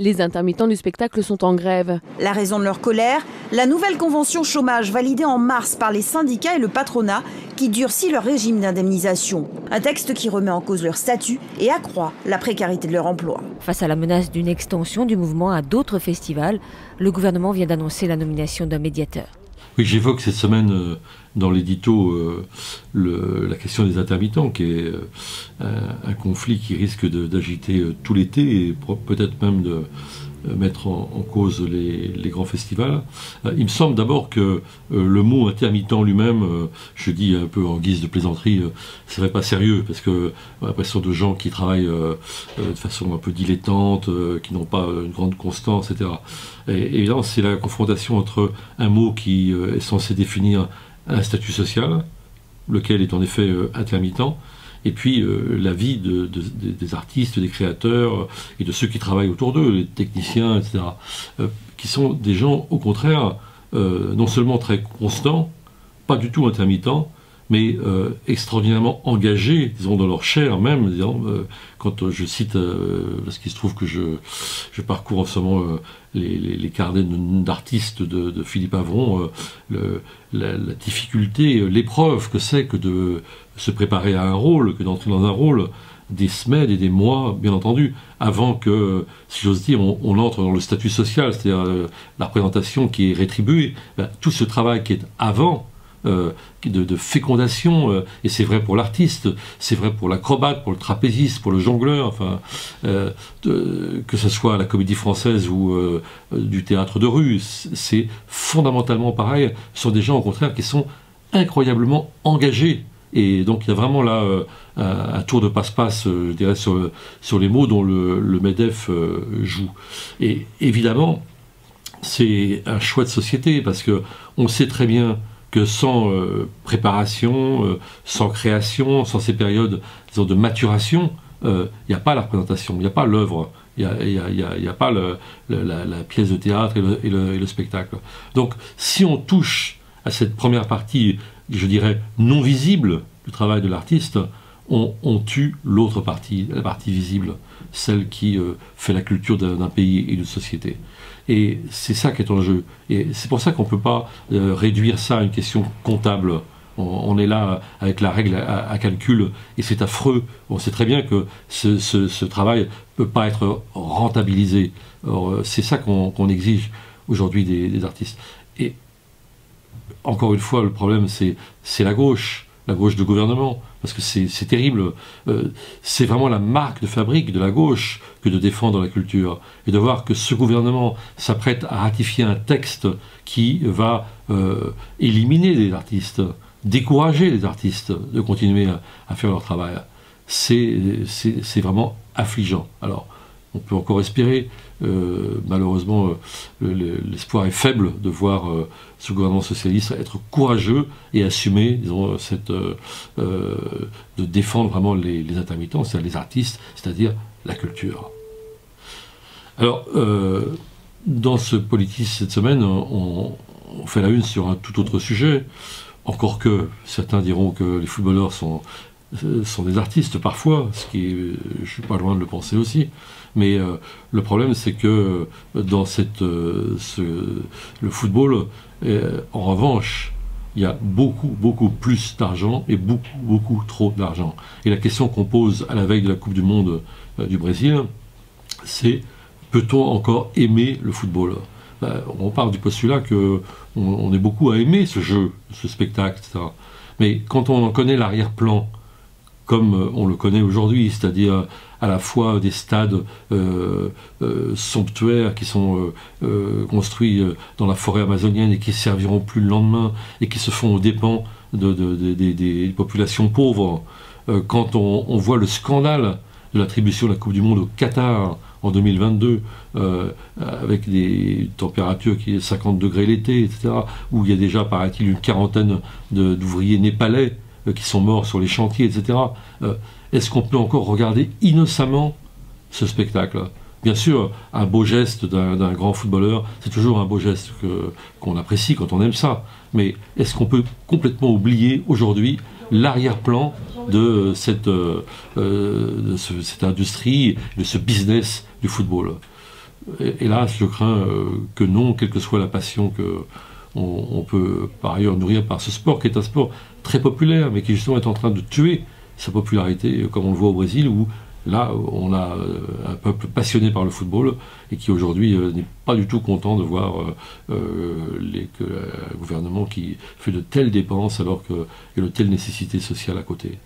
Les intermittents du spectacle sont en grève. La raison de leur colère, la nouvelle convention chômage validée en mars par les syndicats et le patronat qui durcit leur régime d'indemnisation. Un texte qui remet en cause leur statut et accroît la précarité de leur emploi. Face à la menace d'une extension du mouvement à d'autres festivals, le gouvernement vient d'annoncer la nomination d'un médiateur. Oui, j'évoque cette semaine dans l'édito la question des intermittents, qui est un conflit qui risque d'agiter tout l'été et peut-être même de mettre en cause les grands festivals. Il me semble d'abord que le mot intermittent lui-même, je dis un peu en guise de plaisanterie, ce serait pas sérieux, parce que on a l'impression de gens qui travaillent de façon un peu dilettante, qui n'ont pas une grande constance, etc. Et évidemment, c'est la confrontation entre un mot qui est censé définir un statut social, lequel est en effet intermittent, et puis la vie des artistes, des créateurs et de ceux qui travaillent autour d'eux, les techniciens, etc., qui sont des gens, au contraire, non seulement très constants, pas du tout intermittents, mais extraordinairement engagés, disons, dans leur chair même. Disons, quand je cite, parce qu'il se trouve que je parcours en ce moment les carnets d'artistes de Philippe Avron, la difficulté, l'épreuve que c'est que de se préparer à un rôle, que d'entrer dans un rôle, des semaines et des mois, bien entendu, avant que, si j'ose dire, on entre dans le statut social, c'est-à-dire la représentation qui est rétribuée. Ben, tout ce travail qui est avant, de fécondation, et c'est vrai pour l'artiste, c'est vrai pour l'acrobate, pour le trapéziste, pour le jongleur, enfin, que ce soit à la Comédie Française ou du théâtre de rue, c'est fondamentalement pareil. Ce sont des gens, au contraire, qui sont incroyablement engagés. Et donc il y a vraiment là un tour de passe-passe, je dirais, sur les mots dont le MEDEF joue. Et évidemment, c'est un choix de société, parce que on sait très bien que sans préparation, sans création, sans ces périodes, disons, de maturation, il n'y a pas la représentation, il n'y a pas l'œuvre, il n'y a pas la pièce de théâtre et le spectacle. Donc si on touche à cette première partie, je dirais, non visible du travail de l'artiste, on tue l'autre partie, la partie visible, celle qui fait la culture d'un pays et d'une société. Et c'est ça qui est en jeu. Et c'est pour ça qu'on ne peut pas réduire ça à une question comptable. On est là avec la règle à calcul, et c'est affreux. On sait très bien que ce travail ne peut pas être rentabilisé. C'est ça qu'on exige aujourd'hui des artistes. Et encore une fois, le problème, c'est la gauche de gouvernement, parce que c'est terrible. C'est vraiment la marque de fabrique de la gauche que de défendre la culture. Et de voir que ce gouvernement s'apprête à ratifier un texte qui va éliminer les artistes, décourager les artistes de continuer à faire leur travail, c'est vraiment affligeant. Alors, on peut encore espérer. Malheureusement, l'espoir est faible de voir ce gouvernement socialiste être courageux et assumer, disons, de défendre vraiment les intermittents, c'est-à-dire les artistes, c'est-à-dire la culture. Alors, dans ce Politis cette semaine, on fait la une sur un tout autre sujet, encore que certains diront que les footballeurs sont des artistes parfois, ce qui est, je suis pas loin de le penser aussi, mais le problème c'est que dans le football, en revanche, il y a beaucoup plus d'argent et beaucoup trop d'argent. Et la question qu'on pose à la veille de la Coupe du Monde du Brésil, c'est: peut-on encore aimer le football? On part du postulat qu'on est beaucoup à aimer ce jeu, ce spectacle, etc. Mais quand on en connaît l'arrière-plan, comme on le connaît aujourd'hui, c'est-à-dire à la fois des stades somptuaires qui sont construits dans la forêt amazonienne et qui ne serviront plus le lendemain et qui se font aux dépens des populations pauvres. Quand on voit le scandale de l'attribution de la Coupe du Monde au Qatar en 2022, avec des températures qui est 50 degrés l'été, etc., où il y a déjà, paraît-il, une quarantaine d'ouvriers népalais qui sont morts sur les chantiers, etc. Est-ce qu'on peut encore regarder innocemment ce spectacle? Bien sûr, un beau geste d'un grand footballeur, c'est toujours un beau geste qu'on apprécie quand on aime ça. Mais est-ce qu'on peut complètement oublier aujourd'hui l'arrière-plan de cette industrie, de ce business du football? hélas, je crains que non, quelle que soit la passion on peut par ailleurs nourrir par ce sport, qui est un sport très populaire, mais qui justement est en train de tuer sa popularité, comme on le voit au Brésil, où là, on a un peuple passionné par le football et qui aujourd'hui n'est pas du tout content de voir le gouvernement qui fait de telles dépenses alors qu'il y a de telles nécessités sociales à côté.